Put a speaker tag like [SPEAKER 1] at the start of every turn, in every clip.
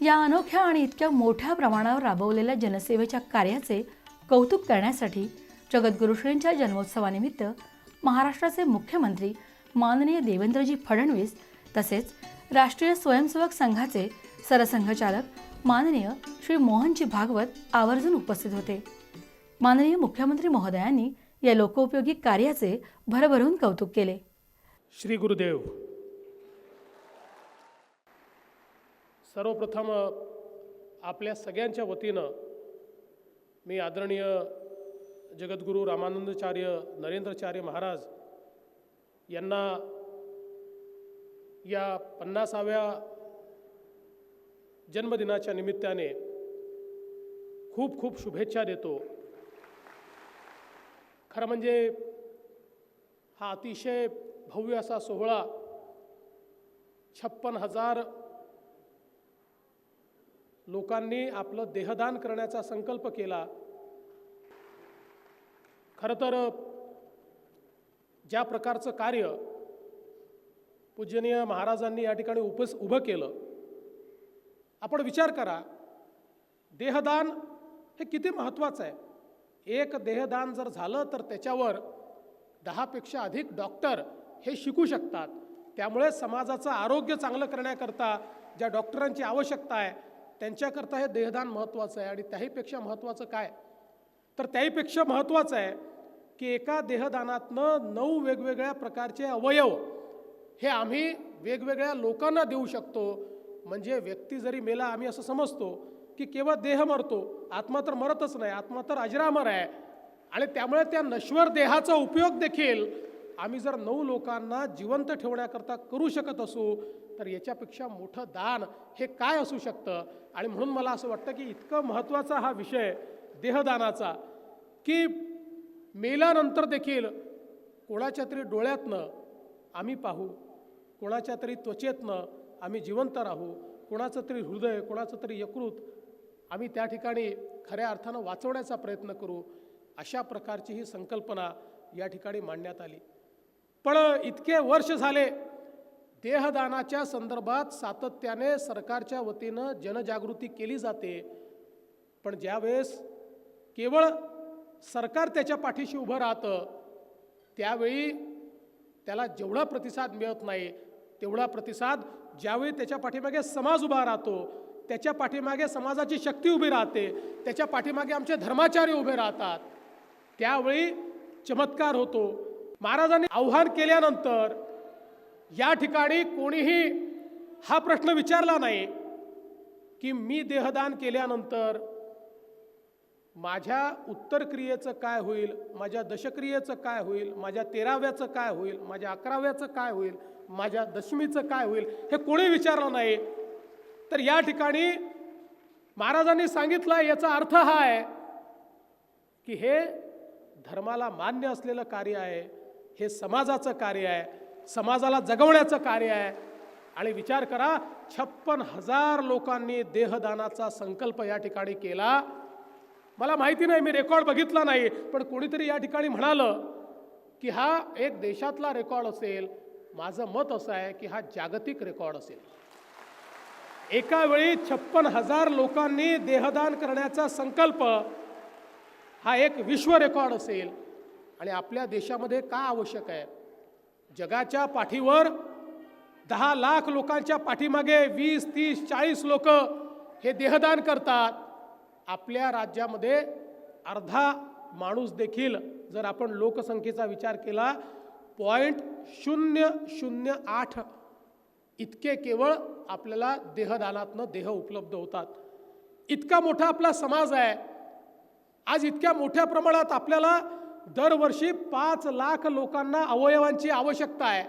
[SPEAKER 1] या अनोख्या आणि इतक्या मोठ्या प्रमाणावर राबवलेल्या जनसेवेच्या कार्याचे कौतुक करण्यासाठी जगद्गुरू श्रींच्या जन्मोत्सवानिमित्त महाराष्ट्राचे मुख्यमंत्री माननीय देवेंद्रजी फडणवीस तसेच राष्ट्रीय स्वयंसेवक संघाचे सरसंघचालक माननीय श्री मोहनजी भागवत आवर्जून उपस्थित होते। माननीय मुख्यमंत्री महोदयांनी या लोकोपयोगी कार्याचे भरभरून कौतुक केले।
[SPEAKER 2] श्री गुरुदेव, सर्वप्रथम आपल्या सगळ्यांच्या वतीनं मी आदरणीय जगद्गुरू रामानंदाचार्य नरेंद्राचार्य महाराज यांना या 50व्या जन्मदिनाच्या निमित्ताने खूप खूप शुभेच्छा देतो। खरं म्हणजे हा अतिशय भव्य असा सोहळा 56,000 लोकांनी आपलं देहदान करण्याचा संकल्प केला। खरं तर ज्या प्रकारचं कार्य पूजनीय महाराजांनी या ठिकाणी उभं केलं, आपण विचार करा, देहदान हे किती महत्त्वाचं आहे। एक देहदान जर झालं तर त्याच्यावर 10 पेक्षा अधिक डॉक्टर हे शिकू शकतात। त्यामुळे समाजाचं आरोग्य चांगलं करण्याकरता ज्या डॉक्टरांची आवश्यकता आहे त्यांच्याकरता हे देहदान महत्त्वाचं आहे। आणि त्याहीपेक्षा महत्त्वाचं काय, तर त्याहीपेक्षा महत्त्वाचं आहे की एका देहदानातनं 9 वेगवेगळ्या प्रकारचे अवयव हे आम्ही वेगवेगळ्या लोकांना देऊ शकतो। म्हणजे व्यक्ती जरी मेला, आम्ही असं समजतो की केवळ देह मरतो, आत्मा तर मरतच नाही, आत्मा तर अजरामर आहे। आणि त्यामुळे त्या नश्वर देहाचा उपयोग देखील आम्ही जर 9 लोकांना जिवंत ठेवण्याकरता करू शकत असू तर याच्यापेक्षा मोठं दान हे काय असू शकतं। आणि म्हणून मला असं वाटतं की इतकं महत्त्वाचा हा विषय देहदानाचा की मेल्यानंतर देखील कोणाच्या तरी डोळ्यातनं आम्ही पाहू, कोणाच्या तरी त्वचेतनं आम्ही जिवंत राहू, कोणाचं तरी हृदय, कोणाचं तरी यकृत आम्ही त्या ठिकाणी खऱ्या अर्थानं वाचवण्याचा प्रयत्न करू। अशा प्रकारची ही संकल्पना या ठिकाणी मांडण्यात आली। पण इतके वर्ष झाले देहदानाच्या संदर्भात सातत्याने सरकारच्या वतीनं जनजागृती केली जाते, पण ज्यावेळेस केवळ सरकार त्याच्या पाठीशी उभं राहतं त्यावेळी त्याला जेवढा प्रतिसाद मिळत नाही तेवढा प्रतिसाद ज्यावेळी त्याच्या पाठीमागे समाज उभा राहतो, त्याच्या पाठीमागे समाजाची शक्ती उभी राहते, त्याच्या पाठीमागे आमचे धर्माचार्य उभे राहतात, त्यावेळी चमत्कार होतो। महाराजांनी आव्हान केल्यानंतर या ठिकाणी कोणीही हा प्रश्न विचारला नाही की मी देहदान केल्यानंतर माझ्या उत्तरक्रियेचं काय होईल, माझ्या दशक्रियेचं काय होईल, माझ्या 13व्याचं काय होईल, माझ्या 11व्याचं काय होईल, माझ्या दशमीचं काय होईल, हे कोणी विचारलं नाही। तर या ठिकाणी महाराजांनी सांगितलं, याचा अर्थ हा आहे की हे धर्माला मान्य असलेलं कार्य आहे, हे समाजाचं कार्य आहे, समाजाला जगवण्याचं कार्य आहे। आणि विचार करा, 56,000 लोकांनी देहदानाचा संकल्प या ठिकाणी केला। मला माहिती नाही, मी रेकॉर्ड बघितला नाही, पण कोणीतरी या ठिकाणी म्हणालं की हा एक देशातला रेकॉर्ड असेल। माझं मत असं आहे की हा जागतिक रेकॉर्ड असेल। एका वेळी 56,000 लोकांनी देहदान करण्याचा संकल्प हा एक विश्व रेकॉर्ड असेल। आणि आपल्या देशामध्ये काय आवश्यक आहे, जगाच्या पाठीवर 10 लाख लोकांच्या पाठीमागे 20, 30, 40 लोक हे देहदान करतात। आपल्या राज्यामध्ये अर्धा माणूस देखील, जर आपण लोकसंख्येचा विचार केला, 0.008 इतके केवळ आपल्याला देहदानातनं देह उपलब्ध होतात। इतका मोठा आपला समाज आहे। आज इतक्या मोठ्या प्रमाणात आपल्याला दरवर्षी 5 लाख लोकांना अवयवांची आवश्यकता आहे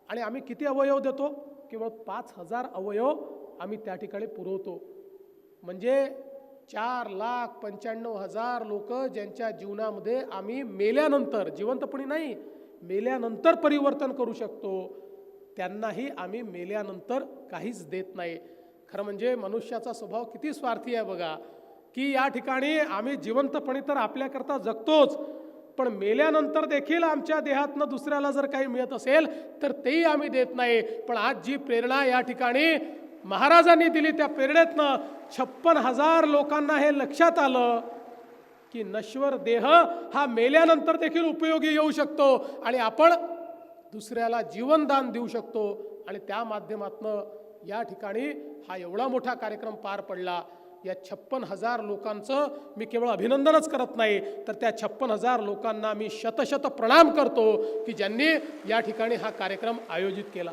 [SPEAKER 2] आणि आम्ही किती अवयव देतो? केवळ 5,000 अवयव आम्ही त्या ठिकाणी पुरवतो। म्हणजे 4,95,000 लोक ज्यांच्या जीवनामध्ये आम्ही मेल्यानंतर, जिवंतपणी नाही, मेल्यानंतर परिवर्तन करू शकतो, त्यांनाही आम्ही मेल्यानंतर काहीच देत नाही। खरं म्हणजे मनुष्याचा स्वभाव किती स्वार्थी आहे बघा, की या ठिकाणी आम्ही जिवंतपणी तर आपल्याकरता जगतोच, पण मेल्यानंतर देखील आमच्या देहातनं दुसऱ्याला जर काही मिळत असेल तर तेही आम्ही देत नाही। पण आज जी प्रेरणा या ठिकाणी महाराजांनी दिली त्या प्रेरणेतनं 56,000 लोकांना हे लक्षात आलं की नश्वर देह हा मेल्यानंतर देखील उपयोगी येऊ शकतो आणि आपण दुसऱ्याला जीवनदान देऊ शकतो आणि त्या माध्यमातनं या ठिकाणी हा एवढा मोठा कार्यक्रम पार पडला। या 56,000 लोकांचं मी केवळ अभिनंदनच करत नाही तर त्या 56,000 लोकांना मी शतशत प्रणाम करतो की ज्यांनी या ठिकाणी हा कार्यक्रम आयोजित केला।